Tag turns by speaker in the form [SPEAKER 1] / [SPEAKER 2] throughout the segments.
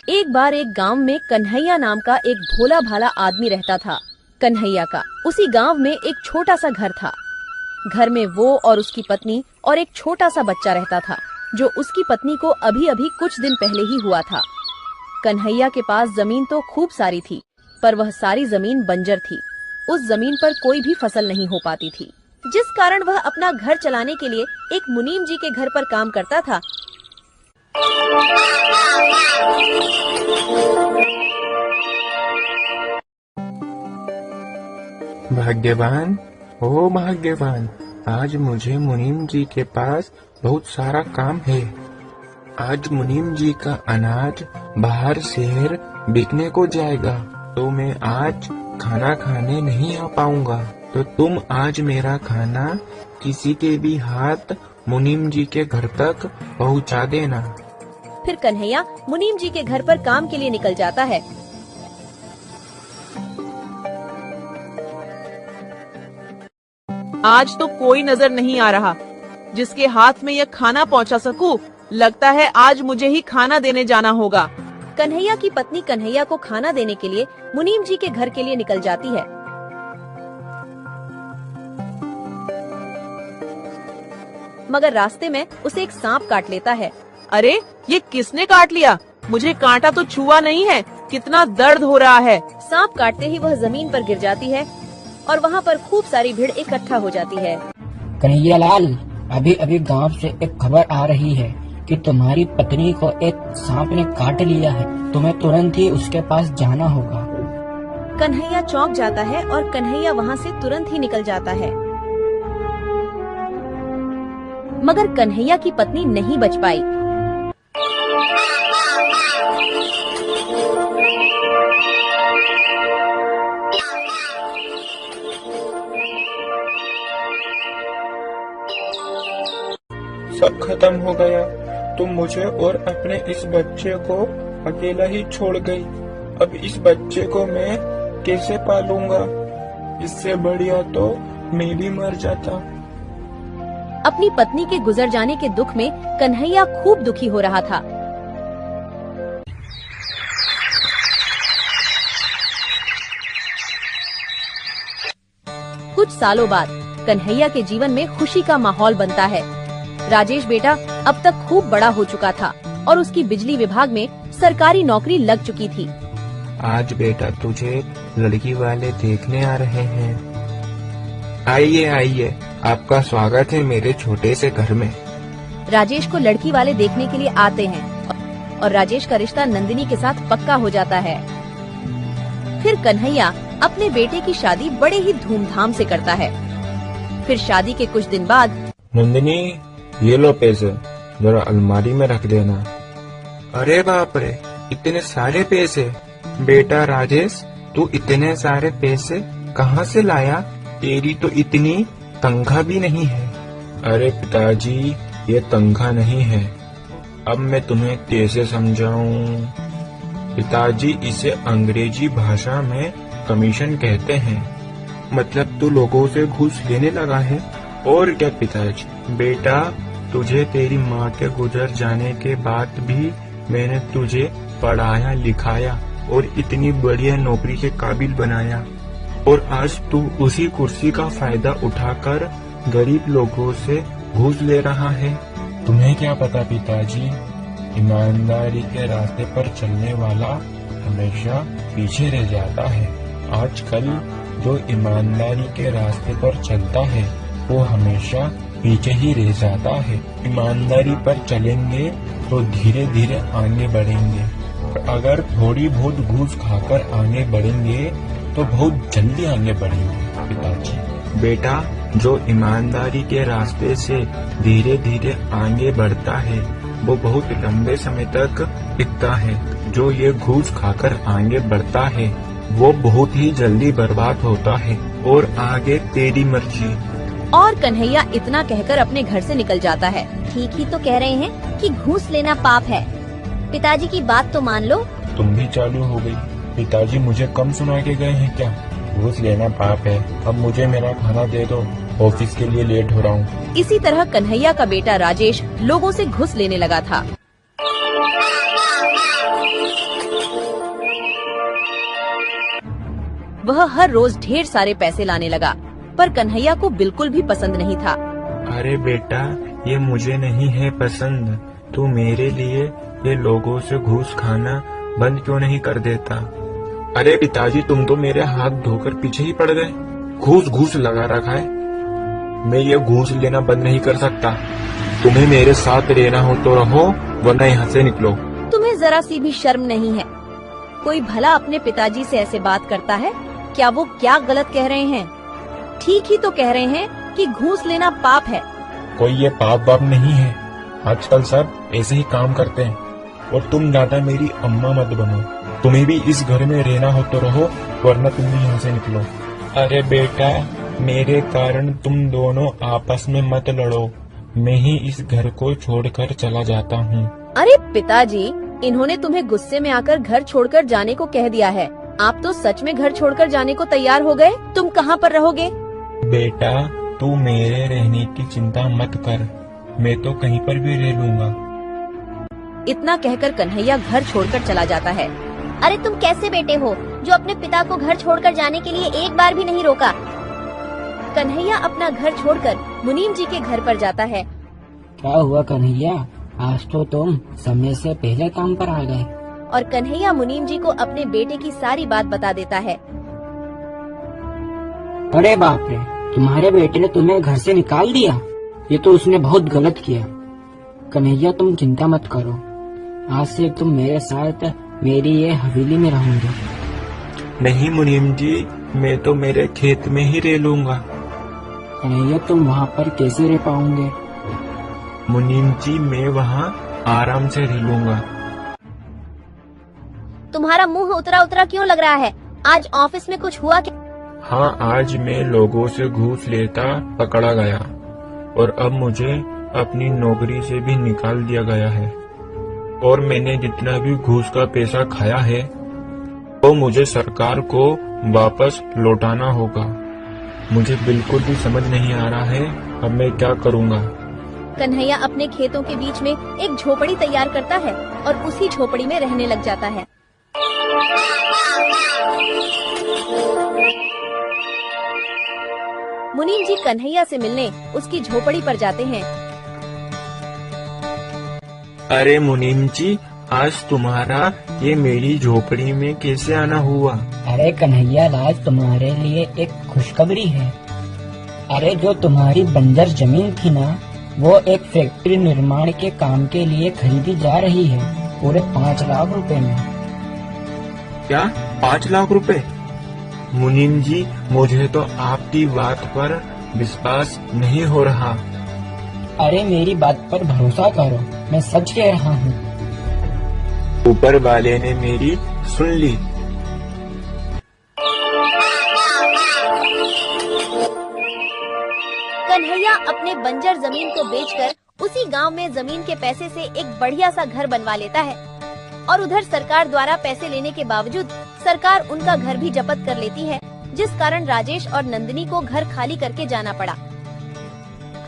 [SPEAKER 1] एक बार एक गांव में कन्हैया नाम का एक भोला भाला आदमी रहता था। कन्हैया का उसी गांव में एक छोटा सा घर था। घर में वो और उसकी पत्नी और एक छोटा सा बच्चा रहता था, जो उसकी पत्नी को अभी अभी कुछ दिन पहले ही हुआ था। कन्हैया के पास जमीन तो खूब सारी थी, पर वह सारी जमीन बंजर थी। उस जमीन पर कोई भी फसल नहीं हो पाती थी, जिस कारण वह अपना घर चलाने के लिए एक मुनीम जी के घर पर काम करता था।
[SPEAKER 2] भाग्यवान, ओ भाग्यवान, आज मुझे मुनीम जी के पास बहुत सारा काम है। आज मुनीम जी का अनाज बाहर शहर बिकने को जाएगा, तो मैं आज खाना खाने नहीं आ पाऊंगा। तो तुम आज मेरा खाना किसी के भी हाथ मुनीम जी के घर तक पहुंचा देना।
[SPEAKER 1] फिर कन्हैया मुनीम जी के घर पर काम के लिए निकल जाता है।
[SPEAKER 3] आज तो कोई नजर नहीं आ रहा जिसके हाथ में यह खाना पहुंचा सकूं। लगता है आज मुझे ही खाना देने जाना होगा।
[SPEAKER 1] कन्हैया की पत्नी कन्हैया को खाना देने के लिए मुनीम जी के घर के लिए निकल जाती है। मगर रास्ते में उसे एक सांप काट लेता है।
[SPEAKER 3] अरे, ये किसने काट लिया? मुझे कांटा तो छुआ नहीं है। कितना दर्द हो रहा है।
[SPEAKER 1] सांप काटते ही वह जमीन पर गिर जाती है और वहाँ पर खूब सारी भीड़ इकट्ठा हो जाती है।
[SPEAKER 4] कन्हैया लाल, अभी अभी गांव से एक खबर आ रही है कि तुम्हारी पत्नी को एक सांप ने काट लिया है। तुम्हें तुरंत ही उसके पास जाना होगा।
[SPEAKER 1] कन्हैया चौंक जाता है और कन्हैया वहाँ से तुरंत ही निकल जाता है। मगर कन्हैया की पत्नी नहीं बच पाई।
[SPEAKER 2] सब खत्म हो गया। तुम मुझे और अपने इस बच्चे को अकेला ही छोड़ गई। अब इस बच्चे को मैं कैसे पालूंगा? इससे बढ़िया तो मैं भी मर जाता।
[SPEAKER 1] अपनी पत्नी के गुजर जाने के दुख में कन्हैया खूब दुखी हो रहा था। कुछ सालों बाद कन्हैया के जीवन में खुशी का माहौल बनता है। राजेश बेटा अब तक खूब बड़ा हो चुका था और उसकी बिजली विभाग में सरकारी नौकरी लग चुकी थी।
[SPEAKER 2] आज बेटा तुझे लड़की वाले देखने आ रहे हैं। आइए आइए, आपका स्वागत है मेरे छोटे से घर में।
[SPEAKER 1] राजेश को लड़की वाले देखने के लिए आते हैं और राजेश का रिश्ता नंदिनी के साथ पक्का हो जाता है। फिर कन्हैया अपने बेटे की शादी बड़े ही धूमधाम से करता है। फिर शादी के कुछ दिन बाद,
[SPEAKER 2] नंदिनी, ये लो पैसे, जरा अलमारी में रख देना। अरे बाप रे, इतने सारे पैसे! बेटा राजेश, तू इतने सारे पैसे कहाँ से लाया? तेरी तो इतनी तनख्वाह भी नहीं है। अरे पिताजी, ये तनख्वाह नहीं है। अब मैं तुम्हें कैसे समझाऊं? पिताजी, इसे अंग्रेजी भाषा में कमीशन कहते हैं। मतलब तू लोगों से घूस लेने लगा है। और क्या पिताजी? बेटा, तुझे तेरी माँ के गुजर जाने के बाद भी मैंने तुझे पढ़ाया लिखाया और इतनी बढ़िया नौकरी के काबिल बनाया, और आज तू उसी कुर्सी का फायदा उठाकर गरीब लोगों से घूस ले रहा है। तुम्हें क्या पता पिताजी, ईमानदारी के रास्ते पर चलने वाला हमेशा पीछे रह जाता है। आजकल जो ईमानदारी के रास्ते पर चलता है वो हमेशा पीछे ही रह जाता है। ईमानदारी पर चलेंगे तो धीरे धीरे आगे बढ़ेंगे, अगर थोड़ी बहुत घूस खाकर आगे बढ़ेंगे तो बहुत जल्दी आगे बढ़ेंगे। पिताजी, बेटा, जो ईमानदारी के रास्ते से धीरे धीरे आगे बढ़ता है वो बहुत लंबे समय तक टिकता है। जो ये घूस खाकर आगे बढ़ता है वो बहुत ही जल्दी बर्बाद होता है। और आगे तेरी मर्जी।
[SPEAKER 1] और कन्हैया इतना कहकर अपने घर से निकल जाता है।
[SPEAKER 5] ठीक ही तो कह रहे हैं कि घूस लेना पाप है। पिताजी की बात तो मान लो।
[SPEAKER 2] तुम भी चालू हो गई। पिताजी मुझे कम सुना के गए हैं क्या? घूस लेना पाप है। अब मुझे मेरा खाना दे दो, ऑफिस के लिए लेट हो रहा हूँ।
[SPEAKER 1] इसी तरह कन्हैया का बेटा राजेश लोगों से घूस लेने लगा था। वह हर रोज ढेर सारे पैसे लाने लगा, पर कन्हैया को बिल्कुल भी पसंद नहीं था।
[SPEAKER 2] अरे बेटा, ये मुझे नहीं है पसंद। तू मेरे लिए ये लोगों से घूस खाना बंद क्यों नहीं कर देता? अरे पिताजी, तुम तो मेरे हाथ धोकर पीछे ही पड़ गए। घूस घूस लगा रखा है। मैं ये घूस लेना बंद नहीं कर सकता। तुम्हें मेरे साथ रहना हो तो रहो, वरना यहाँ से निकलो।
[SPEAKER 1] तुम्हें जरा सी भी शर्म नहीं है? कोई भला अपने पिताजी से ऐसे बात करता है? क्या वो क्या गलत कह रहे हैं? ठीक ही तो कह रहे हैं कि घूस लेना पाप है।
[SPEAKER 2] कोई ये पाप वाप नहीं है। आजकल सब ऐसे ही काम करते हैं। और तुम ज्यादा मेरी अम्मा मत बनो। तुम्हें भी इस घर में रहना हो तो रहो, वरना तुम भी यहाँ से निकलो। अरे बेटा, मेरे कारण तुम दोनों आपस में मत लड़ो। मैं ही इस घर को छोड़कर चला जाता हूँ।
[SPEAKER 1] अरे पिताजी, इन्होंने तुम्हें गुस्से में आकर घर छोड़कर जाने को कह दिया है। आप तो सच में घर छोड़कर जाने को तैयार हो गए। तुम कहाँ पर रहोगे?
[SPEAKER 2] बेटा, तू मेरे रहने की चिंता मत कर। मैं तो कहीं पर भी रह लूंगा।
[SPEAKER 1] इतना कहकर कन्हैया घर छोड़कर चला जाता है।
[SPEAKER 5] अरे तुम कैसे बेटे हो जो अपने पिता को घर छोड़कर जाने के लिए एक बार भी नहीं रोका?
[SPEAKER 1] कन्हैया अपना घर छोड़कर मुनीम जी के घर पर जाता है।
[SPEAKER 4] क्या हुआ कन्हैया, आज तो तुम समय से पहले काम पर आ गए।
[SPEAKER 1] और कन्हैया मुनीम जी को अपने बेटे की सारी बात बता देता है।
[SPEAKER 4] अरे बाप रे, तुम्हारे बेटे ने तुम्हें घर से निकाल दिया। ये तो उसने बहुत गलत किया। कन्हैया, तुम चिंता मत करो। आज से तुम मेरे साथ मेरी ये हवेली में रहोगे।
[SPEAKER 2] नहीं मुनीम जी, मैं तो मेरे खेत में ही रह लूंगा।
[SPEAKER 4] कन्हैया, तुम वहाँ पर कैसे रह पाओगे?
[SPEAKER 2] मुनीम जी, मैं वहाँ आराम से रह लूंगा।
[SPEAKER 5] तुम्हारा मुंह उतरा उतरा क्यों लग रहा है? आज ऑफिस में कुछ हुआ क्या?
[SPEAKER 2] हाँ, आज मैं लोगों से घूस लेता पकड़ा गया और अब मुझे अपनी नौकरी से भी निकाल दिया गया है। और मैंने जितना भी घूस का पैसा खाया है वो मुझे सरकार को वापस लौटाना होगा। मुझे बिल्कुल भी समझ नहीं आ रहा है अब मैं क्या करूँगा।
[SPEAKER 1] कन्हैया अपने खेतों के बीच में एक झोपड़ी तैयार करता है और उसी झोपड़ी में रहने लग जाता है। मुनीम जी कन्हैया से मिलने उसकी झोपड़ी पर जाते हैं।
[SPEAKER 2] अरे मुनीम जी, आज तुम्हारा ये मेरी झोपड़ी में कैसे आना हुआ?
[SPEAKER 4] अरे कन्हैया, आज तुम्हारे लिए एक खुशखबरी है। अरे जो तुम्हारी बंजर जमीन थी ना, वो एक फैक्ट्री निर्माण के काम के लिए खरीदी जा रही है, पूरे 5 लाख रुपए में।
[SPEAKER 2] क्या 5 लाख रुपए? मुनीम जी, मुझे तो आपकी बात पर विश्वास नहीं हो रहा।
[SPEAKER 4] अरे मेरी बात पर भरोसा करो, मैं सच कह रहा हूँ।
[SPEAKER 2] ऊपर वाले ने मेरी सुन ली।
[SPEAKER 1] कन्हैया अपने बंजर जमीन को बेचकर उसी गांव में जमीन के पैसे से एक बढ़िया सा घर बनवा लेता है। और उधर सरकार द्वारा पैसे लेने के बावजूद सरकार उनका घर भी जब्त कर लेती है, जिस कारण राजेश और नंदिनी को घर खाली करके जाना पड़ा।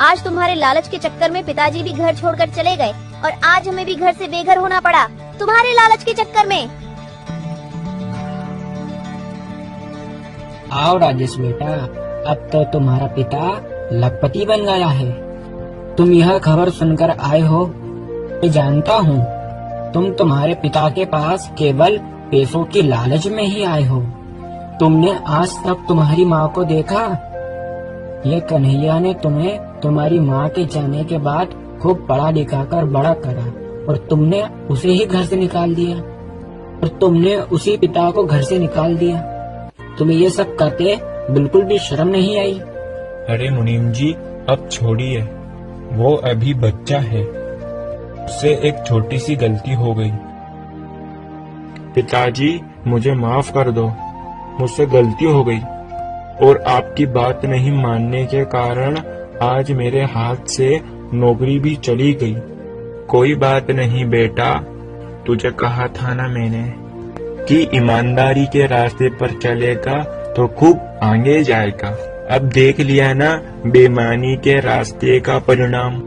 [SPEAKER 5] आज तुम्हारे लालच के चक्कर में पिताजी भी घर छोड़कर चले गए और आज हमें भी घर से बेघर होना पड़ा, तुम्हारे लालच के चक्कर में।
[SPEAKER 4] आओ राजेश बेटा, अब तो तुम्हारा पिता लखपति बन गया है। तुम यह खबर सुनकर आए हो, मैं जानता हूँ। तुम तुम्हारे पिता के पास केवल पैसों की लालच में ही आए हो। तुमने आज तक तुम्हारी माँ को देखा? ये कन्हैया ने तुम्हें तुम्हारी माँ के जाने के बाद खूब पढ़ा लिखा कर बड़ा करा और तुमने उसे ही घर से निकाल दिया और तुमने उसी पिता को घर से निकाल दिया। तुम्हें ये सब करते बिल्कुल भी शर्म नहीं आई?
[SPEAKER 2] अरे मुनीम जी, अब छोड़िए, वो अभी बच्चा है, उससे एक छोटी सी गलती हो गई। पिताजी, मुझे माफ कर दो, मुझसे गलती हो गई और आपकी बात नहीं मानने के कारण आज मेरे हाथ से नौकरी भी चली गई। कोई बात नहीं बेटा, तुझे कहा था ना मैंने कि ईमानदारी के रास्ते पर चलेगा तो खूब आगे जाएगा। अब देख लिया ना बेईमानी के रास्ते का परिणाम।